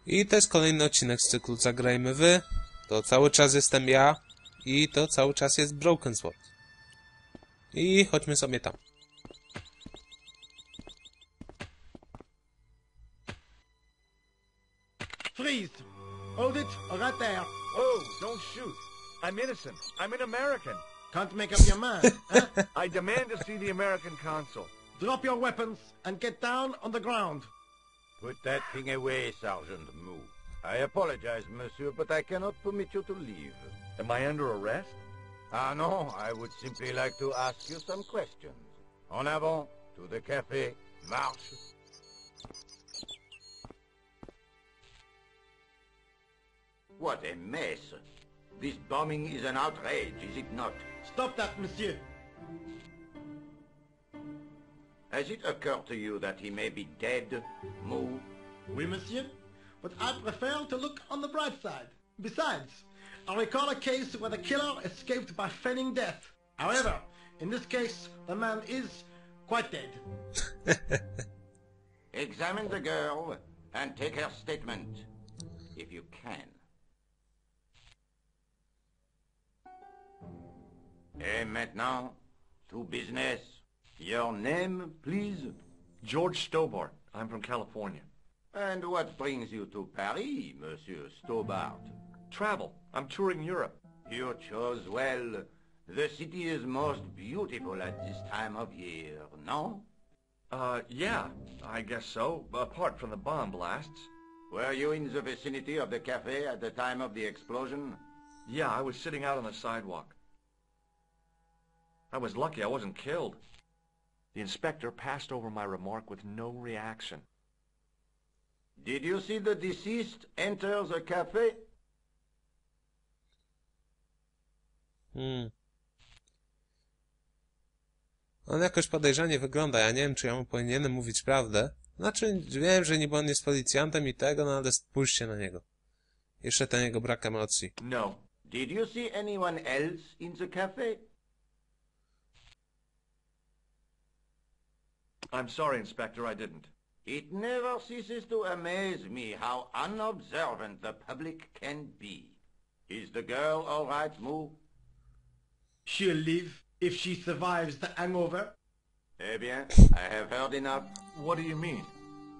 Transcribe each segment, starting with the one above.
I to jest kolejny odcinek z cyklu Zagrajmy wy. To cały czas jestem ja i to cały czas jest Broken Sword. I chodźmy sobie tam. Freeze! Hold it, right there. Oh, don't shoot. I'm innocent. I'm an American. Can't make up your mind, huh? I demand to see the American consul. Drop your weapons and get down on the ground. Put that thing away, Sergeant Moo. I apologize, monsieur, but I cannot permit you to leave. Am I under arrest? Ah, no, I would simply like to ask you some questions. En avant, to the café, marche. What a mess. This bombing is an outrage, is it not? Stop that, monsieur. Has it occurred to you that he may be dead, Moo? Oui, monsieur. But I prefer to look on the bright side. Besides, I recall a case where the killer escaped by feigning death. However, in this case, the man is quite dead. Examine the girl and take her statement, if you can. Et maintenant, to business. Your name, please? George Stobart. I'm from California. And what brings you to Paris, Monsieur Stobart? Travel. I'm touring Europe. You chose well. The city is most beautiful at this time of year, no? Yeah, I guess so, apart from the bomb blasts. Were you in the vicinity of the cafe at the time of the explosion? Yeah, I was sitting out on the sidewalk. I was lucky I wasn't killed. The inspector passed over my remark with no reaction. Did you see the deceased enter the cafe? On jakoś podejrzanie wygląda. Ja nie wiem, czy ja mu powinienem mówić prawdę. Znaczy, wiem, że niby on jest policjantem i tego, no ale spójrzcie na niego. Jeszcze ten jego brak emocji. No. Did you see anyone else in the cafe? I'm sorry, Inspector, I didn't. It never ceases to amaze me how unobservant the public can be. Is the girl all right, Moo? She'll live if she survives the hangover. Eh bien, I have heard enough. What do you mean?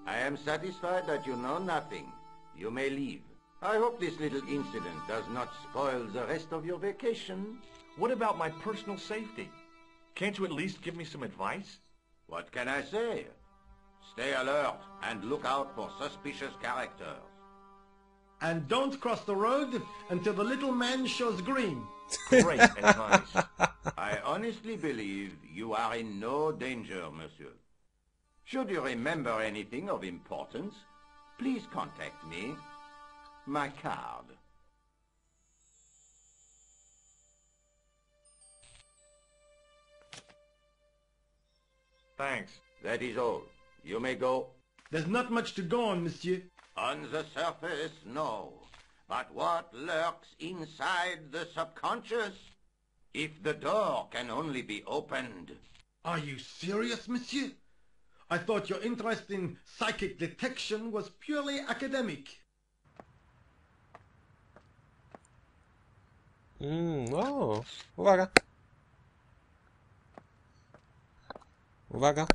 I am satisfied that you know nothing. You may leave. I hope this little incident does not spoil the rest of your vacation. What about my personal safety? Can't you at least give me some advice? What can I say? Stay alert and look out for suspicious characters. And don't cross the road until the little man shows green. Great advice. I honestly believe you are in no danger, monsieur. Should you remember anything of importance, please contact me. My card. Thanks. That is all. You may go. There's not much to go on, monsieur. On the surface, no. But what lurks inside the subconscious? If the door can only be opened... Are you serious, monsieur? I thought your interest in psychic detection was purely academic. O, uwaga. Uwaga.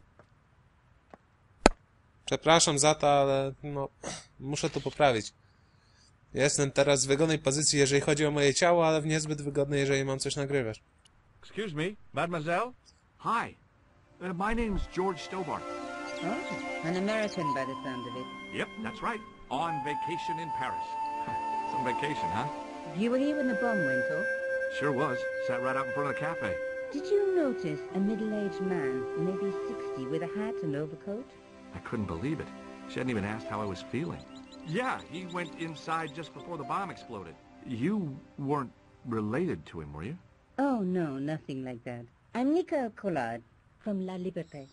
Przepraszam za to, ale no, muszę to poprawić. Jestem teraz w wygodnej pozycji, jeżeli chodzi o moje ciało, ale w niezbyt wygodnej, jeżeli mam coś nagrywać. Excuse me, mademoiselle? Hi. My name's George Stobart. Oh, an American by the sound of it. Yep, that's right. On vacation in Paris. Some vacation, huh? You were here when the bomb went off? Sure was. Sat right out in front of the cafe. Did you notice a middle-aged man, maybe 60, with a hat and overcoat? I couldn't believe it. She hadn't even asked how I was feeling. Yeah, he went inside just before the bomb exploded. You weren't related to him, were you? Oh, no, nothing like that. I'm Nicole Collard from La Liberté.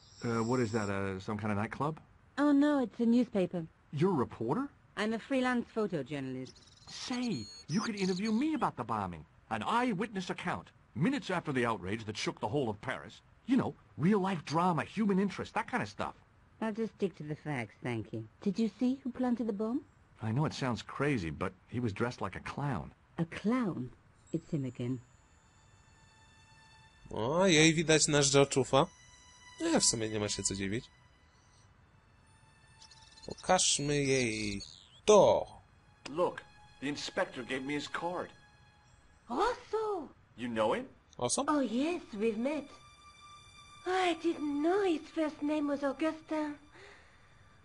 What is that, some kind of nightclub? Oh, no, it's a newspaper. You're a reporter? I'm a freelance photojournalist. Say, you could interview me about the bombing. An eyewitness account. Minutes after the outrage that shook the whole of Paris. You know, real-life drama, human interest, that kind of stuff. I'll just stick to the facts, thank you. Did you see who planted the bomb? I know it sounds crazy, but he was dressed like a clown. A clown? It's him again. O, jej widać nasz George ufa. W sumie nie ma się co dziwić. Pokażmy jej to. Look, the inspector gave me his card. Also? You know him? Awesome. Oh, yes, we've met. I didn't know his first name was Augustin.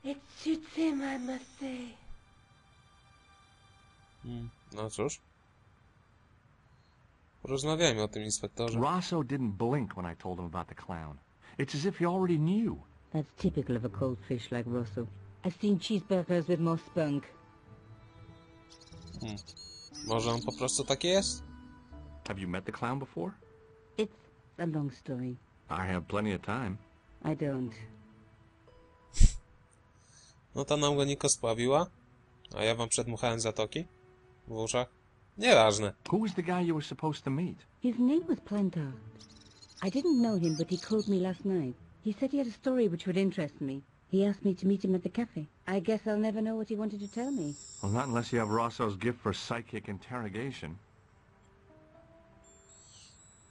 It suits him, I must say. No cóż. Porozmawiajmy o tym inspektorze. Rosso didn't blink when I told him about the clown. It's as if he already knew. That's typical of a cold fish like Russell. I've seen cheeseburgers with more spunk. Może on po prostu taki jest? Have you met the clown before? It's a long story. I have plenty of time. I don't. No to nam go Niko spławiła, a ja wam przedmuchałem zatoki w uszach. Nieważne. Who was the guy you were supposed to meet? His name was Plantard. I didn't know him, but he called me last night. He said he had a story which would interest me. He asked me to meet him at the cafe. I guess I'll never know what he wanted to tell me. Well, not unless you have Rosso's gift for psychic interrogation.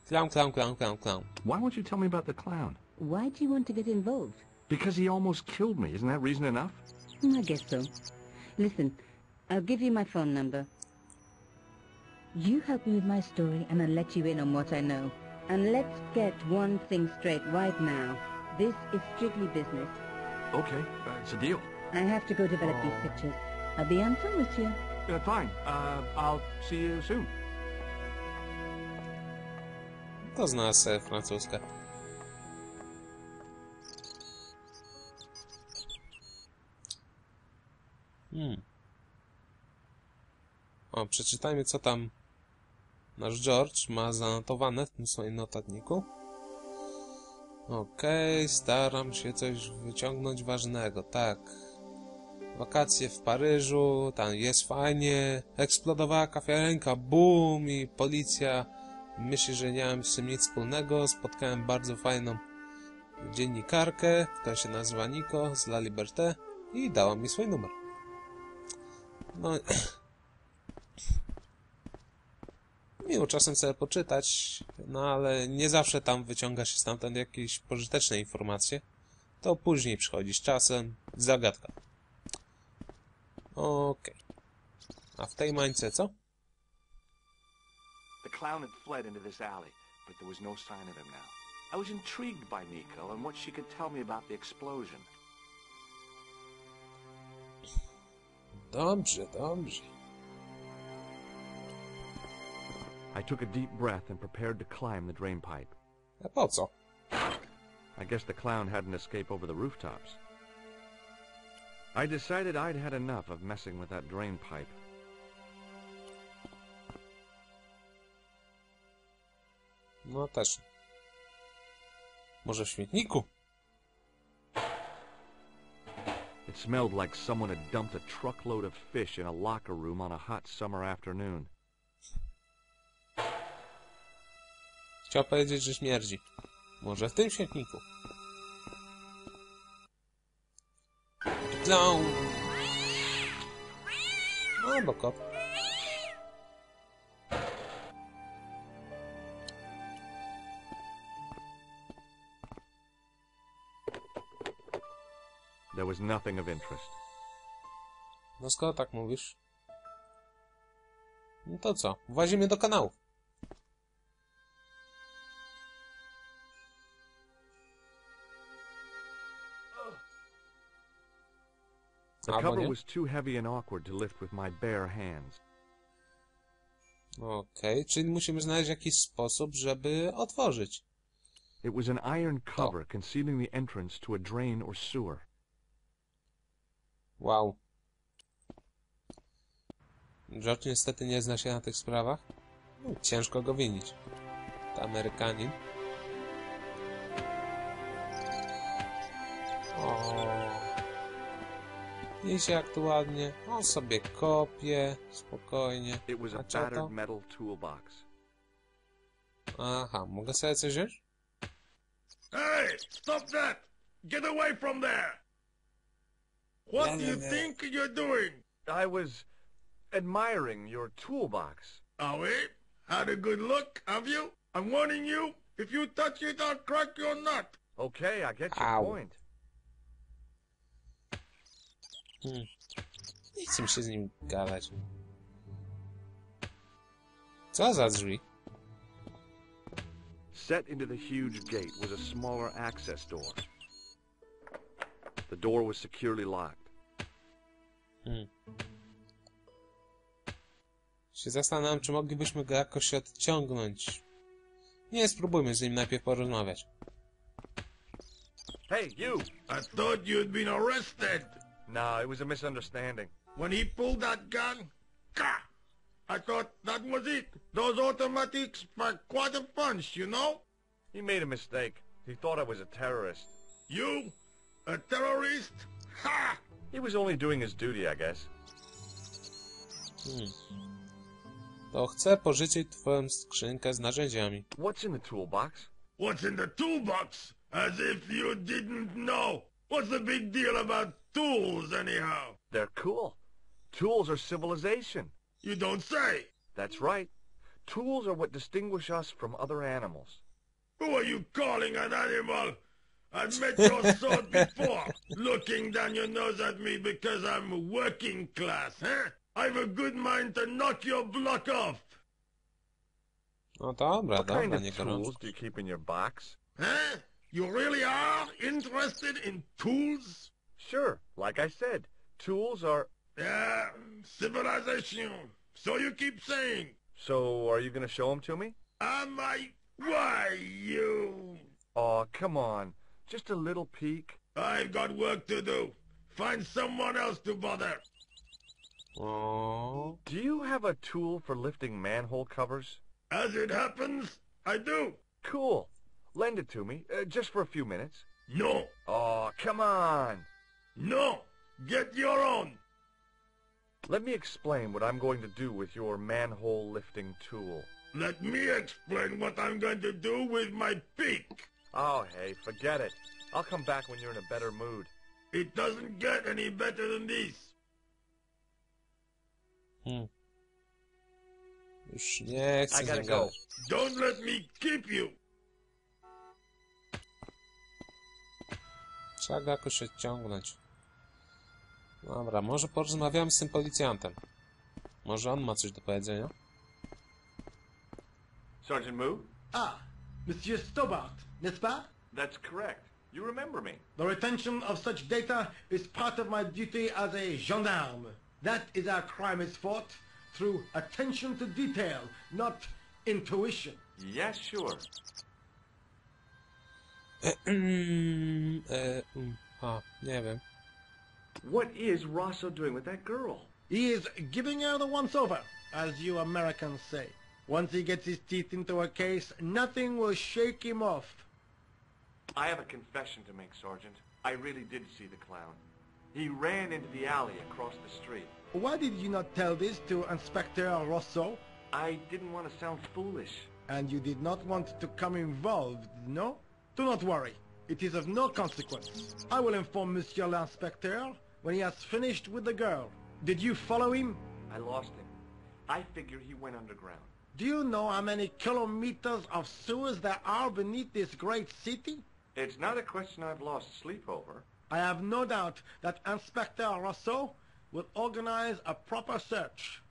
Clown, clown, clown, clown, clown. Why won't you tell me about the clown? Why do you want to get involved? Because he almost killed me. Isn't that reason enough? I guess so. Listen, I'll give you my phone number. You help me with my story and I'll let you in on what I know. And let's get one thing straight right now. This is strictly business. Okay, it's a deal. I have to go develop these pictures. I'll be on phone with you. Fine. I'll see you soon. To zna se francuska. O, przeczytajmy, co tam nasz George ma zanotowane w tym swoim notatniku. Okej, staram się coś wyciągnąć ważnego, tak. Wakacje w Paryżu, tam jest fajnie, eksplodowała kawiarenka, boom, i policja myśli, że nie mam z tym nic wspólnego. Spotkałem bardzo fajną dziennikarkę, która się nazywa Niko z La Liberté i dała mi swój numer. No, miło czasem sobie poczytać, no ale nie zawsze tam wyciąga się stamtąd jakieś pożyteczne informacje. To później przychodzi z czasem, zagadka. Okej. A w tej mańce co? The clown had fled into this alley, but there was no sign of him now. I was intrigued by Nico and what she could tell me about the explosion. Dobrze, dobrze. I took a deep breath and prepared to climb the drain pipe. A po co? I guess the clown hadn't escaped over the rooftops. I decided I'd had enough of messing with that drain pipe. No też. Może w śmietniku? It smelled like someone had dumped a truckload of fish in a locker room on a hot summer afternoon. Chciał powiedzieć, że śmierdzi. Może w tym śmietniku? Clown! No, bo kot. There was nothing of interest. No skoro tak mówisz. No to co? Włazimy do kanału. The cover was too heavy and awkward to lift with my bare hands. Okej, czyli musimy znaleźć jakiś sposób, żeby otworzyć. It was an iron cover concealing the entrance to a drain or sewer. Wow. George niestety nie zna się na tych sprawach. Ciężko go winić. To Amerykanin. O. Idzie jak tu ładnie. On sobie kopie. Spokojnie. It was a A co to? battered metal toolbox. Aha, mogę sobie coś wziąć? Hey, stop that! Get away from there! What do you think you're doing? I was admiring your toolbox. Oh, eh? Had a good look, have you? I'm warning you, if you touch it, I'll crack your nut. Okay, I get your Ow. point. Nie chcę mi się z nim gadać. Co za drzwi? Set into the huge gate was a smaller access door. The door was securely locked. Się zastanawiam, czy moglibyśmy go jakoś odciągnąć. Nie, spróbujmy z nim najpierw porozmawiać. Hey, you! I thought you'd been arrested. No, it was a misunderstanding. When he pulled that gun, ka! I thought that was it. Those automatics were quite a punch, you know? He made a mistake. He thought I was a terrorist. You? A terrorist? Ha! He was only doing his duty, I guess. To chcę pożyczyć twoją skrzynkę z narzędziami. What's in the toolbox? What's in the toolbox? As if you didn't know. What's the big deal about tools, anyhow? They're cool. Tools are civilization. You don't say. That's right. Tools are what distinguish us from other animals. Who are you calling an animal? I've met your sort before, looking down your nose at me because I'm working class, huh? I've a good mind to knock your block off. No dobra, What kind dobra, of nie tools gorączko. do you keep in your box? Huh? You really are interested in tools? Sure, like I said, tools are... Yeah, civilization. So you keep saying. So, are you going to show them to me? Am I? Why, you... Aw, come on. Just a little peek. I've got work to do. Find someone else to bother. O, Do you have a tool for lifting manhole covers? As it happens, I do. Cool. Lend it to me, just for a few minutes. No, Aw, come on. no. Get your own. Let me explain what I'm going to do with your manhole lifting tool. Let me explain what I'm going to do with my pick. Oh, hey, forget it. I'll come back when you're in a better mood. It doesn't get any better than this. Już nie chcę I z gotta nim go. gadać. Don't let me keep you. Trzeba go jakoś odciągnąć. Dobra, może porozmawiamy z tym policjantem. Może on ma coś do powiedzenia? Sergeant Moo? Ah, Monsieur Stobart, n'est-ce pas? That's correct. You remember me. The retention of such data is part of my duty as a gendarme. That is how crime is fought, through attention to detail, not intuition. Yes, sure. Nie wiem. What is Rosso doing with that girl? He is giving her the once-over, as you Americans say. Once he gets his teeth into a case, nothing will shake him off. I have a confession to make, Sergeant. I really did see the clown. He ran into the alley across the street. Why did you not tell this to Inspector Rosso? I didn't want to sound foolish. And you did not want to come involved, no? Do not worry. It is of no consequence. I will inform Monsieur l'Inspecteur when he has finished with the girl. Did you follow him? I lost him. I figure he went underground. Do you know how many kilometers of sewers there are beneath this great city? It's not a question I've lost sleep over. I have no doubt that Inspector Rosso will organize a proper search.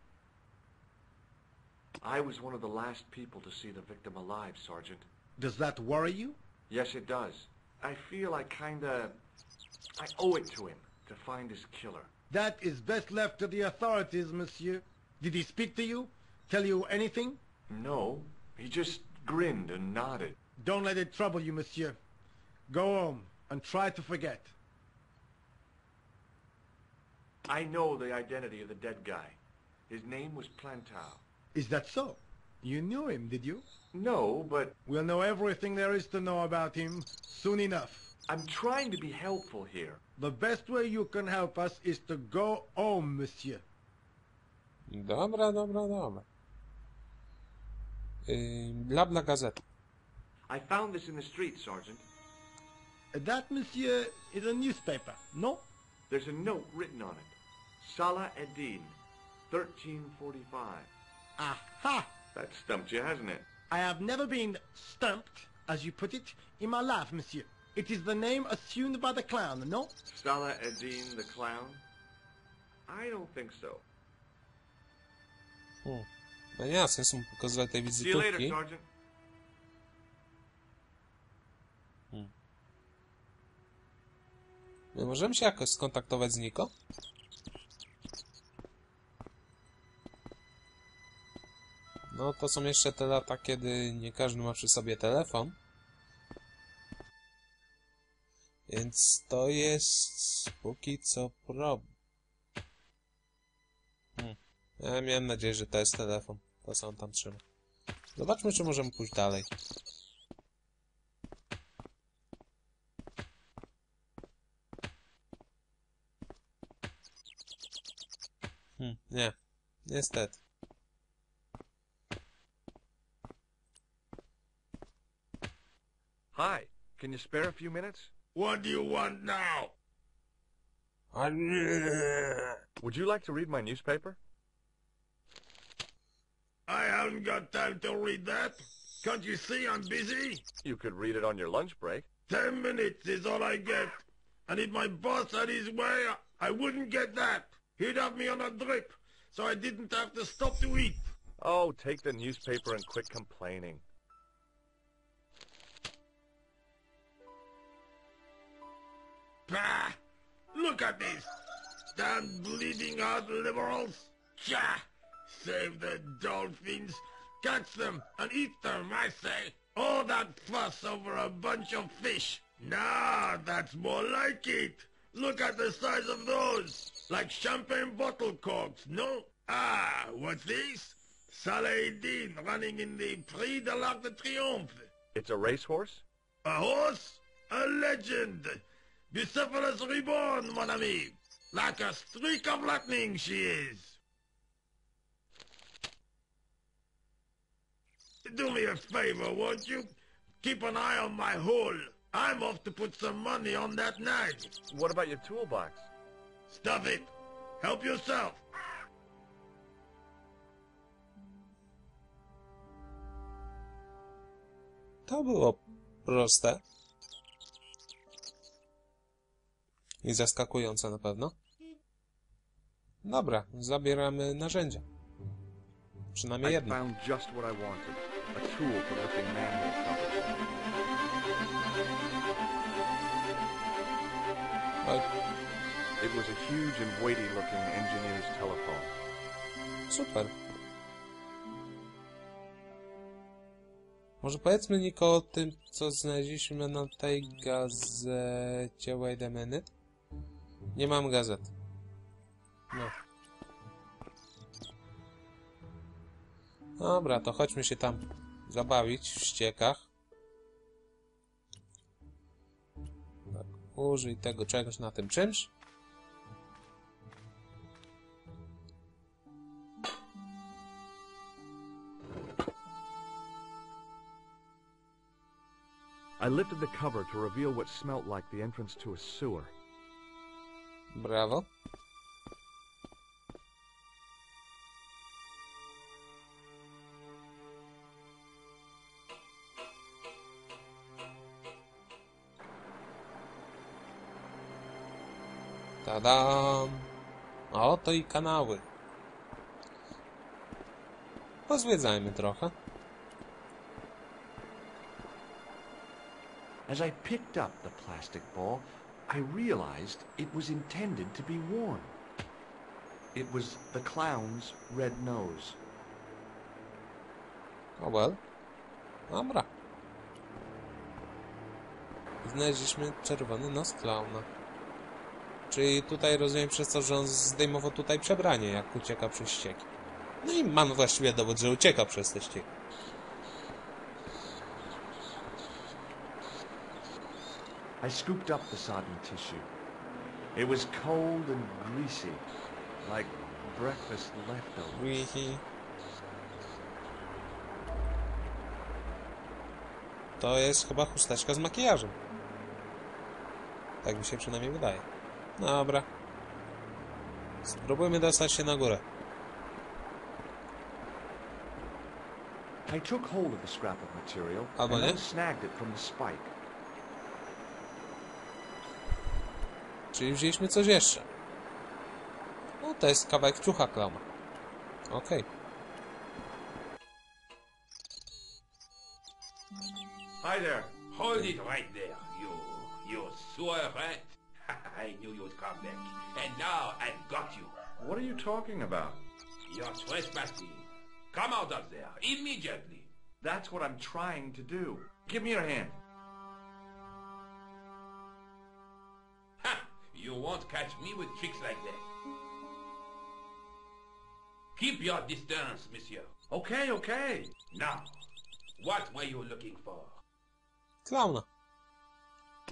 I was one of the last people to see the victim alive, Sergeant. Does that worry you? Yes, it does. I feel I owe it to him to find his killer. That is best left to the authorities, monsieur. Did he speak to you? Tell you anything? No, he just grinned and nodded. Don't let it trouble you, monsieur. Go home and try to forget. I know the identity of the dead guy. His name was Plantau. Is that so? You knew him, did you? No, but We'll know everything there is to know about him soon enough. I'm trying to be helpful here. The best way you can help us is to go home, monsieur. Dobra. Bla gazeta. I found this in the street, Sergeant. That, monsieur, is a newspaper, no? There's a note written on it. Salah ad-Din, 1345. Aha! That stumped you, hasn't it? I have never been stumped, as you put it, in my life, monsieur. It is the name assumed by the clown, no? Salah ad-Din the clown? I don't think so. No nie ma sensu mu pokazywać tej See you later, wizytówki. Sergeant. My możemy się jakoś skontaktować z Niko? No to są jeszcze te lata, kiedy nie każdy ma przy sobie telefon. Więc to jest póki co problem. Ja miałem nadzieję, że to jest telefon. To co on tam trzyma. Zobaczmy, czy możemy pójść dalej. Nie. Niestety. Hi, can you spare a few minutes? What do you want now? Would you like to read my newspaper? I haven't got time to read that. Can't you see I'm busy? You could read it on your lunch break. 10 minutes is all I get. And if my boss had his way, I wouldn't get that. He'd have me on a drip, so I didn't have to stop to eat. Oh, take the newspaper and quit complaining. Bah! Look at this! Damn bleeding heart liberals! Tcha! Save the dolphins! Catch them and eat them, I say! All that fuss over a bunch of fish! Nah, that's more like it! Look at the size of those! Like champagne bottle corks, no? Ah, what's this? Salah-ad-Din running in the Prix de l'Arc de Triomphe. It's a racehorse? A horse? A legend! Bucephalus reborn, mon ami! Like a streak of lightning she is! Do me a favor, won't you? Keep an eye on my hole. I'm off to put some money on that nag. What about your toolbox? Stuff it. Help yourself. To było proste. I zaskakujące na pewno. Dobra, zabieramy narzędzia. Przynajmniej I jedno. found just what I wanted. A tool for lifting manhole covers. Oj, It was a huge and weighty-looking engineer's telephone. super. Może powiedzmy, Niko, o tym, co znaleźliśmy na tej gazecie. Wait a minute. Nie mam gazet. No. Dobra, to chodźmy się tam zabawić w ściekach. Tak, użyj tego czegoś na tym czymś. I lifted the cover to reveal what smelt like the entrance to a sewer. Brawo. Tadam! A oto i kanały. Pozwiedzajmy trochę. As I picked up the plastic ball, I realized it was intended to be worn. It was the clown's red nose. Oh well. Dobra. Znaleźliśmy czerwony nos klauna. Czyli tutaj rozumiem przez to, że on zdejmował tutaj przebranie, jak ucieka przez ścieki. No i mam właściwie dowód, że ucieka przez te ścieki. I scooped up the sodden tissue. It was cold and greasy, like breakfast leftovers. Wihi. To jest chyba chusteczka z makijażem. Tak mi się przynajmniej wydaje. Dobra. Spróbujmy dostać się na górę. I took hold of the scrap of material Albo and nie? then snagged it from the spike. Czyli wzięliśmy coś jeszcze. No, to jest kawałek ciucha klauna. Okej. Hi there. Hold it right there, you sewer rat. I knew you'd come back, and now I've got you. What are you talking about? You're trespassing. Come out of there, immediately. That's what I'm trying to do. Give me your hand. Ha! You won't catch me with tricks like that. Keep your distance, monsieur. Okay, okay. Now, what were you looking for? Klauna.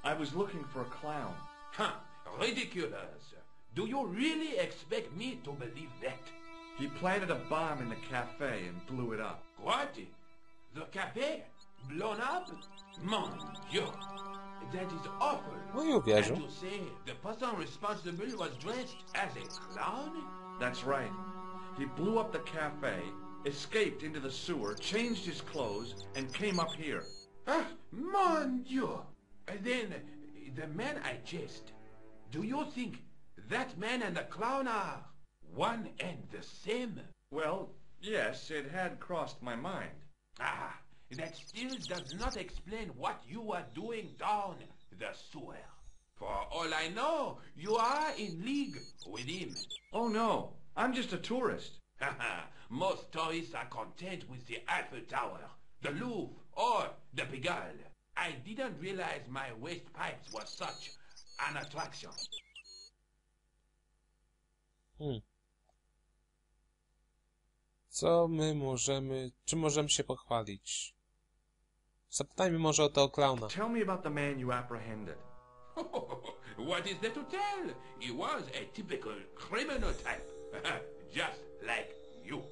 I was looking for a clown. Huh, ridiculous. Do you really expect me to believe that? He planted a bomb in the cafe and blew it up. What? The cafe? Blown up? Mon Dieu! That is awful. No i uwierzył. And you say the person responsible was dressed as a clown? That's right. He blew up the cafe, escaped into the sewer, changed his clothes, and came up here. Ah, mon Dieu! Then, the man I chased, do you think that man and the clown are one and the same? Well, yes, it had crossed my mind. Ah, that still does not explain what you were doing down the sewer. For all I know, you are in league with him. Oh no, I'm just a tourist. Haha, most tourists are content with the Eiffel Tower, the Louvre, or the Pigalle. I didn't realize my waste pipes were such an attraction. Co my możemy... Czym możemy się pochwalić? Zapytajmy może o tego klauna. Tell me about the man you apprehended. What is there to tell? He was a typical criminal type, just like you.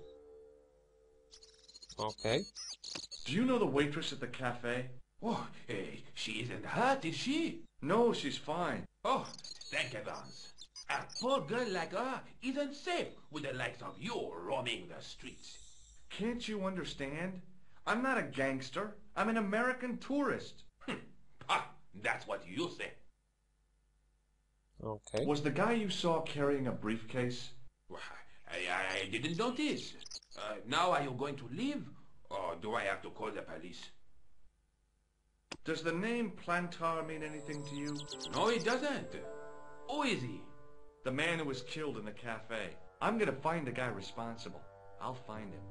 Okej. Do you know the waitress at the cafe? Oh, she isn't hurt, is she? No, she's fine. Oh, thank heavens. A poor girl like her isn't safe with the likes of you roaming the streets. Can't you understand? I'm not a gangster. I'm an American tourist. Ah, that's what you say. Okej. Was the guy you saw carrying a briefcase? Well, I didn't notice. Now are you going to leave? Or do I have to call the police? Does the name Plantar mean anything to you? No, it doesn't. Who is he? The man who was killed in the cafe. I'm gonna find the guy responsible. I'll find him.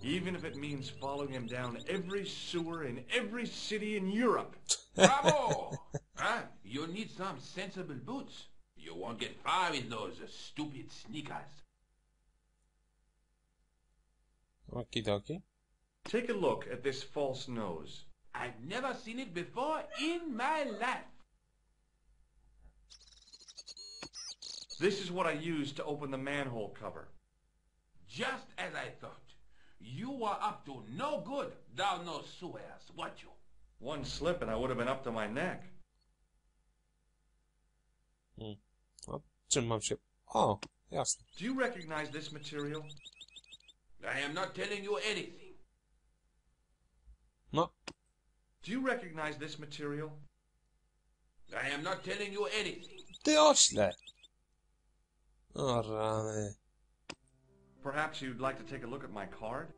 Even if it means following him down every sewer in every city in Europe. Bravo! Huh? You need some sensible boots. You won't get far in those stupid sneakers. Okidoki. Take a look at this false nose. I've never seen it before in my life. This is what I used to open the manhole cover. Just as I thought. You were up to no good down those sewers, weren't you? One slip and I would have been up to my neck. O czym mam się... O, jasne. Do you recognize this material? I am not telling you anything. No. Do you recognize this material? I am not telling you anything. Ty ośle! O rany. Perhaps you'd like to take a look at my card?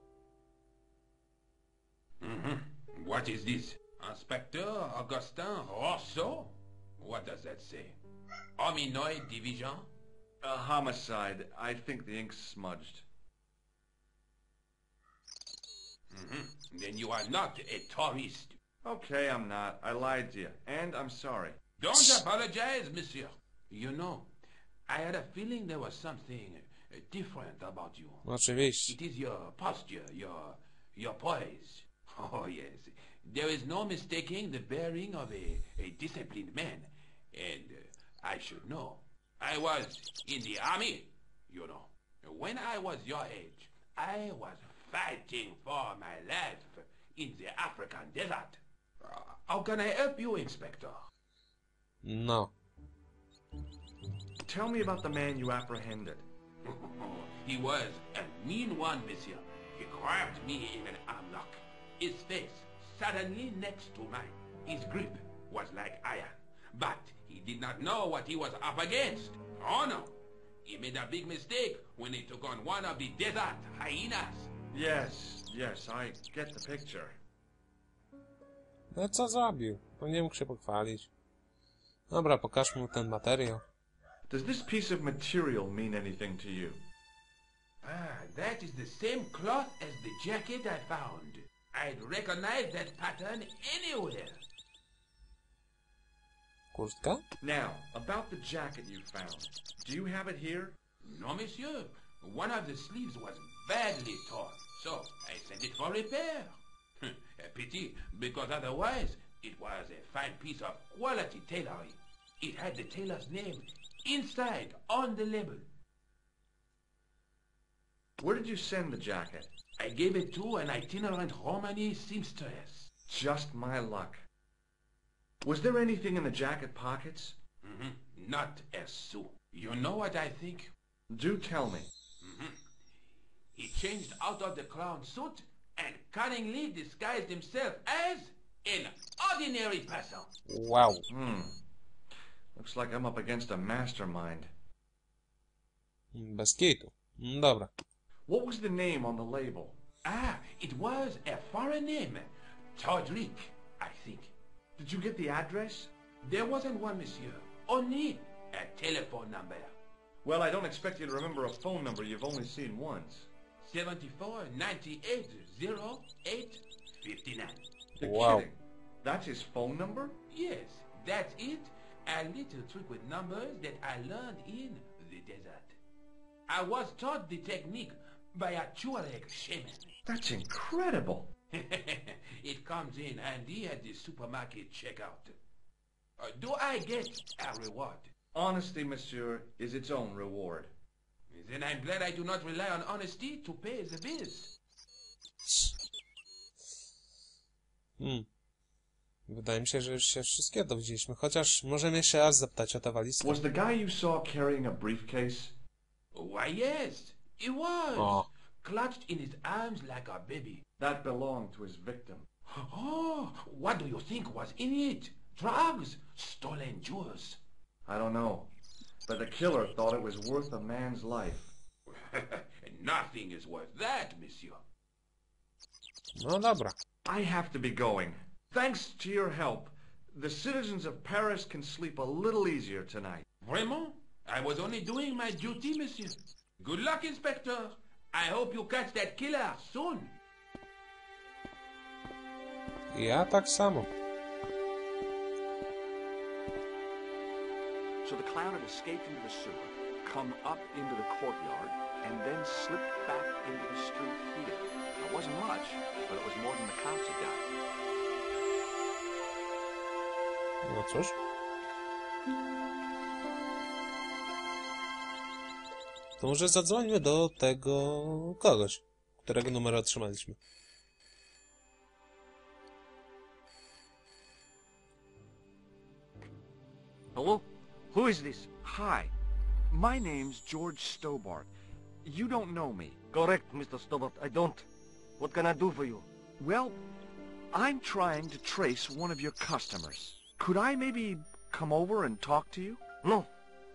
What is this? Inspector Augustin Rousseau? What does that say? Hominoid Division? A homicide. I think the ink's smudged. Then you are not a tourist. Okay, I'm not. I lied to you. And I'm sorry. Don't apologize, monsieur. You know, I had a feeling there was something different about you. Oczywiście. It is your posture, your poise. Oh, yes. There is no mistaking the bearing of a disciplined man. And I should know. I was in the army, you know. When I was your age, I was fighting for my life in the African desert. How can I help you, Inspector? No. Tell me about the man you apprehended. He was a mean one, monsieur. He grabbed me in an armlock. His face suddenly next to mine. His grip was like iron. But he did not know what he was up against. Oh no! He made a big mistake when he took on one of the desert hyenas. Yes, I get the picture. No co zrobił? No nie mógł się pochwalić. Dobra, pokaż mu ten materiał. Does this piece of material mean anything to you? That is the same cloth as the jacket I found. I'd recognize that pattern anywhere. Kurtka? Now, about the jacket you found. Do you have it here? No, monsieur. One of the sleeves was badly torn, so I sent it for repair. A pity, because otherwise it was a fine piece of quality tailoring. It had the tailor's name inside on the label. Where did you send the jacket? I gave it to an itinerant Romani seamstress. Just my luck. Was there anything in the jacket pockets? Not a sou. You know what I think? Do tell me. He changed out of the clown suit and cunningly disguised himself as an ordinary person. Wow. Looks like I'm up against a mastermind. Bez kitu. Dobra. What was the name on the label? It was a foreign name. Todrick, I think. Did you get the address? There wasn't one, monsieur. Only a telephone number. Well, I don't expect you to remember a phone number you've only seen once. 74 98 08 59. You're Wow. kidding. That's his phone number? Yes, that's it. A little trick with numbers that I learned in the desert. I was taught the technique by a Tuareg shaman. That's incredible. It comes in handy at the supermarket checkout. Do I get a reward? Honesty, monsieur, is its own reward. Then I'm glad I do not rely on honesty to pay the bills. Wydaje mi się, że już się wszystkie dowiedzieliśmy. Chociaż możemy jeszcze raz zapytać o tę walizkę. Was the guy you saw carrying a briefcase? Why, yes, it was. Oh. Clutched in his arms like a baby. That belonged to his victim. Oh, what do you think was in it? Drugs? Stolen jewels? I don't know. But the killer thought it was worth a man's life. Nothing is worth that, monsieur. No dobra. I have to be going. Thanks to your help, the citizens of Paris can sleep a little easier tonight. Vraiment? I was only doing my duty, monsieur. Good luck, Inspector. I hope you catch that killer soon. Ja tak samo. So the clown had escaped into the sewer, come up into the courtyard, and then slipped back into the street here. It wasn't much, but it was more than the cops had got. No cóż. To może zadzwońmy do tego kogoś, którego numer otrzymaliśmy. Hello? Who is this? Hi. My name's George Stobart. You don't know me. Correct, Mr. Stobart. I don't. What can I do for you? Well, I'm trying to trace one of your customers. Could I maybe come over and talk to you? No.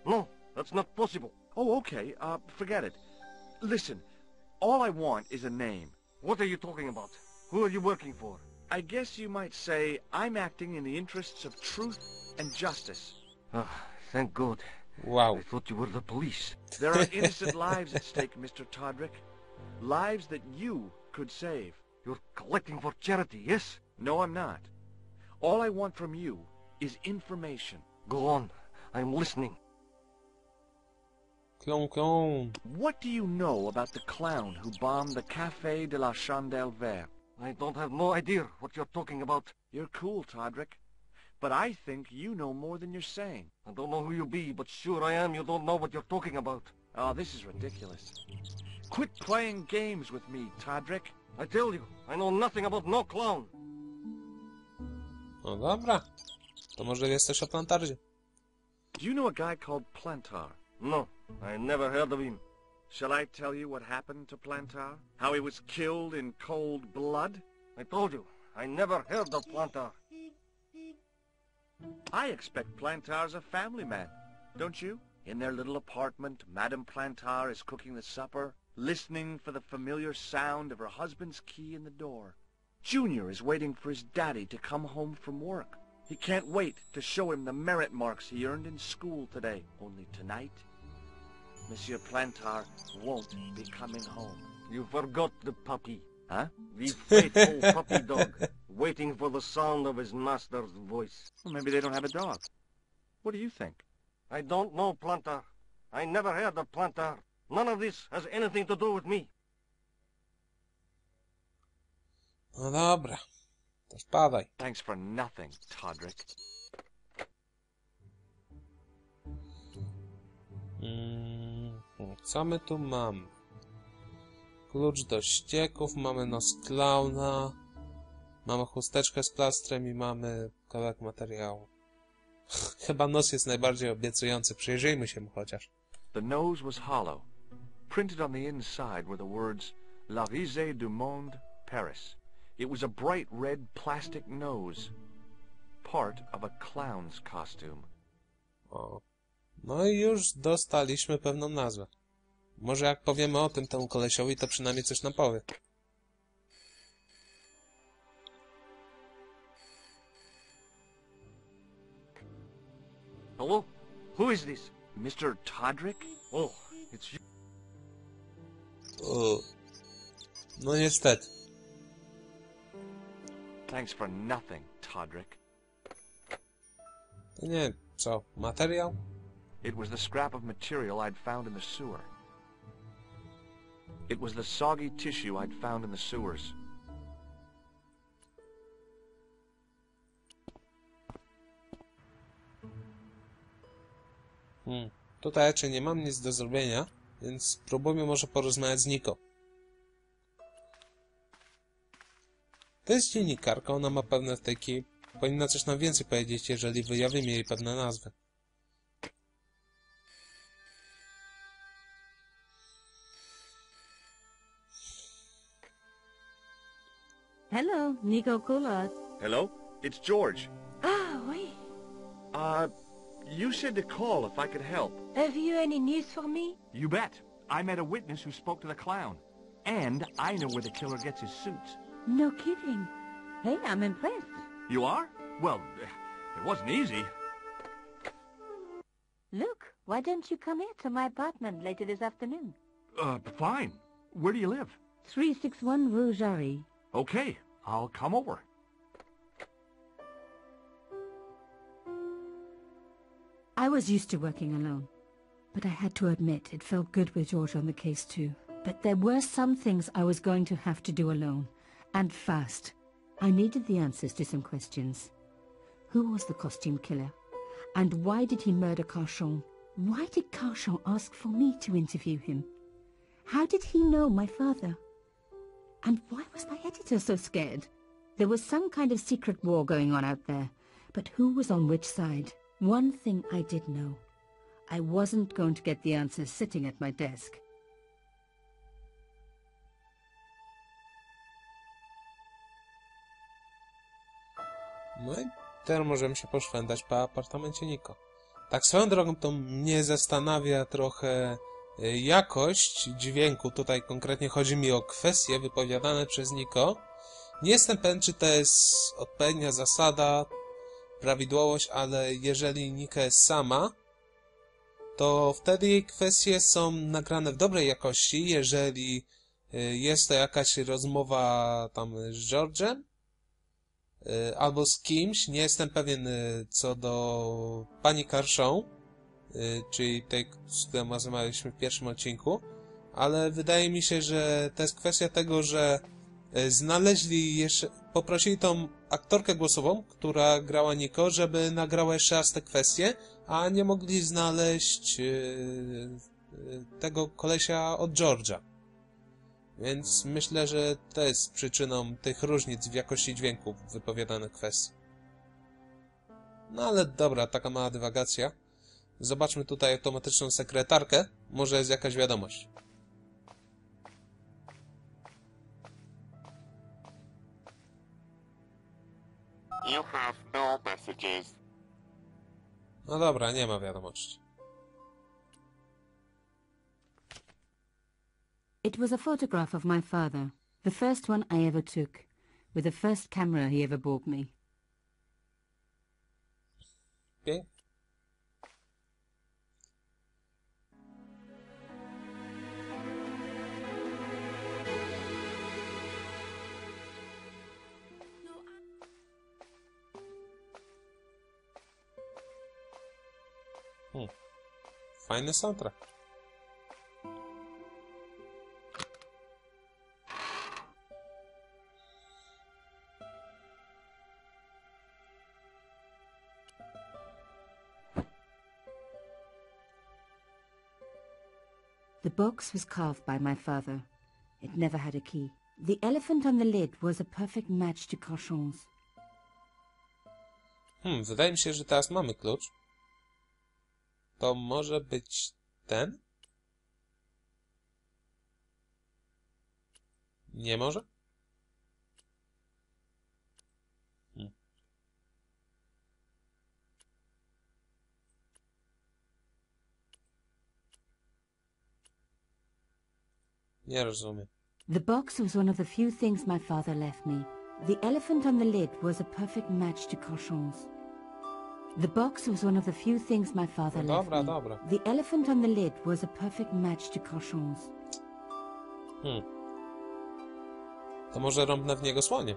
No, that's not possible. Oh, okay. Forget it. Listen, all I want is a name. What are you talking about? Who are you working for? I guess you might say I'm acting in the interests of truth and justice. Thank God. Wow. I thought you were the police. There are innocent lives at stake, Mr. Todrick. Lives that you could save. You're collecting for charity, yes? No, I'm not. All I want from you is information. Go on. I'm listening. Klon, klon. What do you know about the clown who bombed the Café de la Chandelle Verte? I don't have no idea what you're talking about. You're cool, Todrick. But I think you know more than you're saying. I don't know who you be, but sure I am you don't know what you're talking about. Oh, this is ridiculous. Quit playing games with me, Todrick. I tell you, I know nothing about no clown. No dobra. To może wiesz coś o Plantardzie. Do you know a guy called Plantar? No, I never heard of him. Shall I tell you what happened to Plantar? How he was killed in cold blood? I told you, I never heard of Plantar. I expect Plantar's a family man, don't you? In their little apartment, Madame Plantar is cooking the supper, listening for the familiar sound of her husband's key in the door. Junior is waiting for his daddy to come home from work. He can't wait to show him the merit marks he earned in school today. Only tonight, Monsieur Plantar won't be coming home. You forgot the puppy. Huh? The faithful puppy dog, waiting for the sound of his master's voice. Well, maybe they don't have a dog. What do you think? I don't know, Plantar. I never heard of Plantar. None of this has anything to do with me. No dobra, to spadaj. Thanks for nothing, Todrick. Co my tu mamy? Klucz do ścieków, mamy nos klauna, mamy chusteczkę z plastrem i mamy kawałek materiału. Chyba nos jest najbardziej obiecujący, przyjrzyjmy się mu chociaż. The nose was hollow. Printed on the inside were the words La Risée du Monde, Paris. It was a bright red plastic nose, part of a clown's costume. O. No i już dostaliśmy pewną nazwę. Może jak powiemy o tym temu kolesiowi, to przynajmniej coś nam powie. Hello? Who is this? Mr. Todrick? Oh, it's you. O. No niestety. Thanks for nothing, Todrick. To nie, co, materiał? It was the scrap of material I'd found in the sewer. It was the soggy tissue I'd found in the sewers. Tutaj raczej nie mam nic do zrobienia, więc spróbujmy może porozmawiać z Niko. To jest dziennikarka, ona ma pewne wtyki. Powinna coś nam więcej powiedzieć, jeżeli wyjawimy jej pewne nazwy. Hello, Nico Coulard. Hello? It's George. Ah, oui. You said to call if I could help. Have you any news for me? You bet. I met a witness who spoke to the clown. And I know where the killer gets his suits. No kidding. Hey, I'm impressed. You are? Well, it wasn't easy. Look, why don't you come here to my apartment later this afternoon? Fine. Where do you live? 361 Rue Jarry. Okay, I'll come over. I was used to working alone, but I had to admit it felt good with George on the case too. But there were some things I was going to have to do alone, and fast. I needed the answers to some questions. Who was the costume killer? And why did he murder Carchon? Why did Carchon ask for me to interview him? How did he know my father? And why was my editor so scared? There was some kind of secret war going on out there, but who was on which side? One thing I did know. I wasn't going to get the answers sitting at my desk. No i teraz możemy się poszwędzać po apartamencie Niko. Tak swoją drogą to mnie zastanawia trochę jakość dźwięku. Tutaj konkretnie chodzi mi o kwestie wypowiadane przez Niko. Nie jestem pewien, czy to jest odpowiednia zasada, prawidłowość, ale jeżeli Nika jest sama, to wtedy jej kwestie są nagrane w dobrej jakości. Jeżeli jest to jakaś rozmowa tam z George'em, albo z kimś, nie jestem pewien co do pani Carchon, czyli tej, z którą rozmawialiśmy w pierwszym odcinku, ale wydaje mi się, że to jest kwestia tego, że znaleźli jeszcze, poprosili tą aktorkę głosową, która grała Niko, żeby nagrała jeszcze raz te kwestie, a nie mogli znaleźć tego kolesia od George'a. Więc myślę, że to jest przyczyną tych różnic w jakości dźwięku wypowiadanych kwestii. No ale dobra, taka mała dywagacja. Zobaczmy tutaj automatyczną sekretarkę. Może jest jakaś wiadomość. You have no messages. No dobra, nie ma wiadomości. It was a photograph of my father, the first one I ever took, with the first camera he ever bought me. Pięknie. Fajny soundtrack. The box was carved by my father. It never had a key. The elephant on the lid was a perfect match to Cochon's. Wydaje mi się, że teraz mamy klucz. To może być ten? Nie może? Nie rozumiem. The box was one of the few things my father left me. The elephant on the lid was a perfect match to Cochon's. The box was one of the few things my father left me. Dobra. The elephant on the lid was a perfect match to Cochon's. To może rąbnę w niego słonie?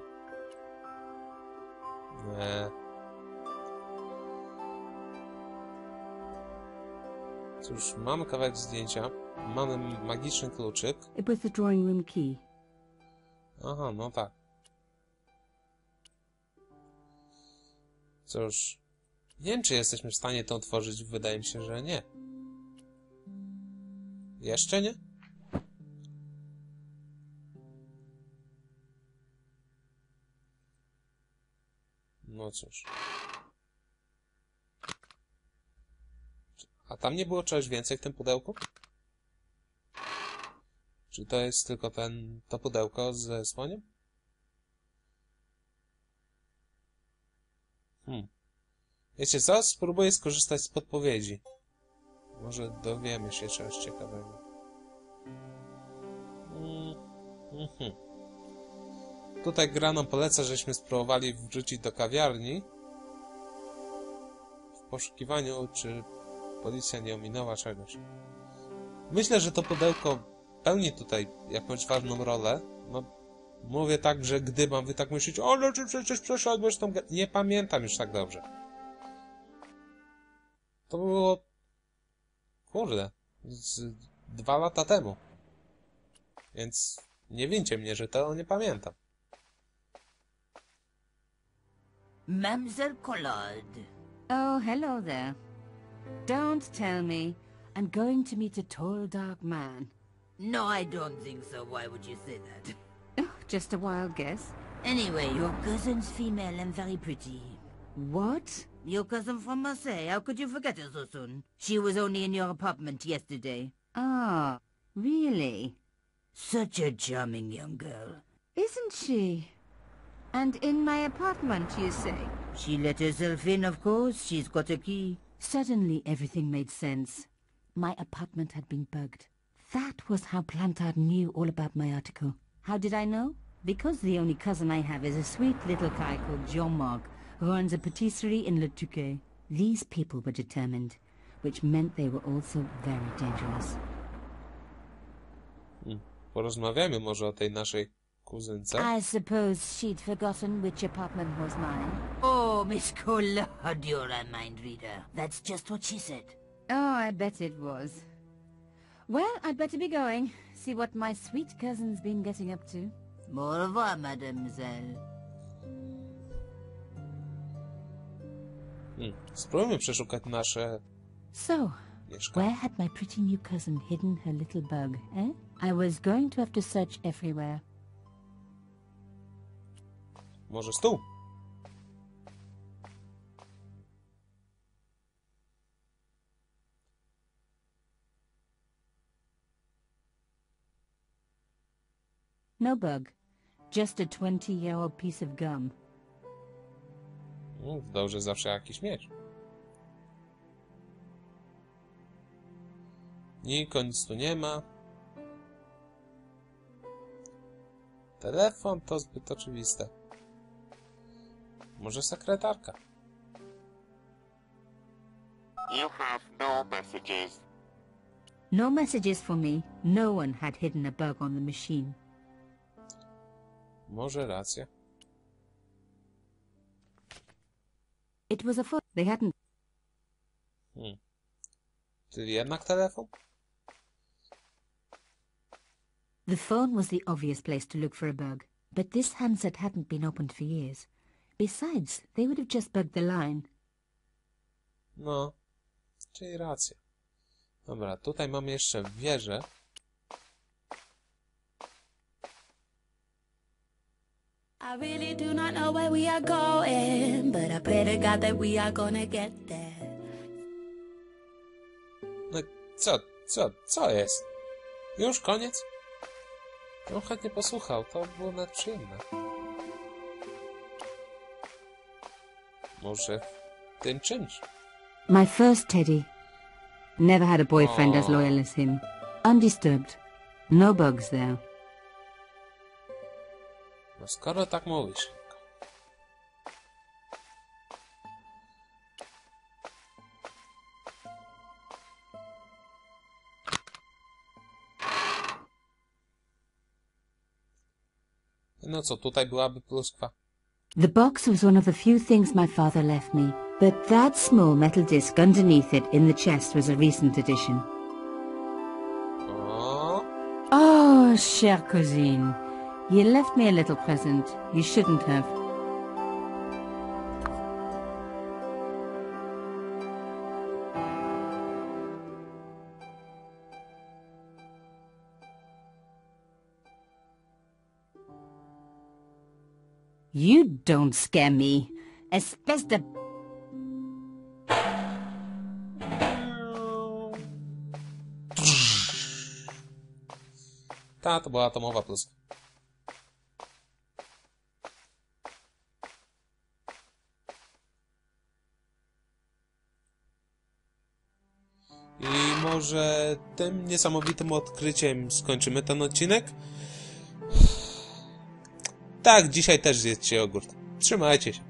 Nie. Cóż, mamy kawałek zdjęcia. Mamy magiczny kluczyk. It was the drawing room key. Aha, no tak. Cóż, nie wiem, czy jesteśmy w stanie to otworzyć. Wydaje mi się, że nie. Jeszcze nie? No cóż. A tam nie było czegoś więcej w tym pudełku? Czy to jest tylko to pudełko ze słoniem? Wiecie co? Spróbuję skorzystać z podpowiedzi. Może dowiemy się czegoś ciekawego. Tutaj gra nam poleca, żeśmy spróbowali wrzucić do kawiarni. W poszukiwaniu, czy policja nie ominęła czegoś. Myślę, że to pudełko pełni tutaj jakąś ważną rolę. No, mówię tak, że gdy mam wy tak myśleć, ale czy przecież przeszedłeś tą... Nie pamiętam już tak dobrze. To było... Kurde... 2 lata temu. Więc nie wincie mnie, że to nie pamiętam. Mademoiselle Collard. Oh, hello there. Don't tell me I'm going to meet a tall, dark man. No, I don't think so. Why would you say that? Oh, just a wild guess. Anyway, your cousin's female and very pretty. What? Your cousin from Marseille. How could you forget her so soon? She was only in your apartment yesterday. Ah, really? Such a charming young girl. Isn't she? And in my apartment, you say? She let herself in, of course. She's got a key. Suddenly, everything made sense. My apartment had been bugged. That was how Plantard knew all about my article. How did I know? Because the only cousin I have is a sweet little guy called Jean-Marc, who runs a patisserie in Le Touquet. These people were determined, which meant they were also very dangerous. Porozmawiajmy może o tej naszej kuzynce. I suppose she'd forgotten which apartment was mine. Oh, Miss Collard, you're a mind reader. That's just what she said. Oh, I bet it was. Well, I'd better be going. See what my sweet cousin's been getting up to. Au revoir, mademoiselle. Spróbujmy przeszukać nasze So, mieszkanie. where had my pretty new cousin hidden her little bug, eh? I was going to have to search everywhere. Może stół? No bug. Just a 20-year-old piece of gum. Dobrze zawsze jakiś mieć. Nic tu nie ma. Telefon to zbyt oczywiste. Może sekretarka? You have no messages. No messages for me. No one had hidden a bug on the machine. Może racja. It was a phone. They hadn't... Czyli jednak telefon? The phone was the obvious place to look for a bug, but this handset hadn't been opened for years. Besides, they would have just bugged the line. No, czyli racja. Dobra, tutaj mamy jeszcze wieżę. I really do not know where we are going, but I pray to God that we are gonna get there. No co jest? Już koniec? Ja chętnie posłuchał, to było nawet przyjemne. Może w tym czymś? My first Teddy. Never had a boyfriend as loyal as him. Undisturbed. No bugs there. No skoro tak mówisz. No co, tutaj byłaby pluskwa? The box was one of the few things my father left me, but that small metal disc underneath it in the chest was a recent addition. Oh, chère cousine, you left me a little present. You shouldn't have. You don't scare me. Especially... Ta, to była atomowa pluska. I może tym niesamowitym odkryciem skończymy ten odcinek? Tak, dzisiaj też zjedzcie jogurt. Trzymajcie się.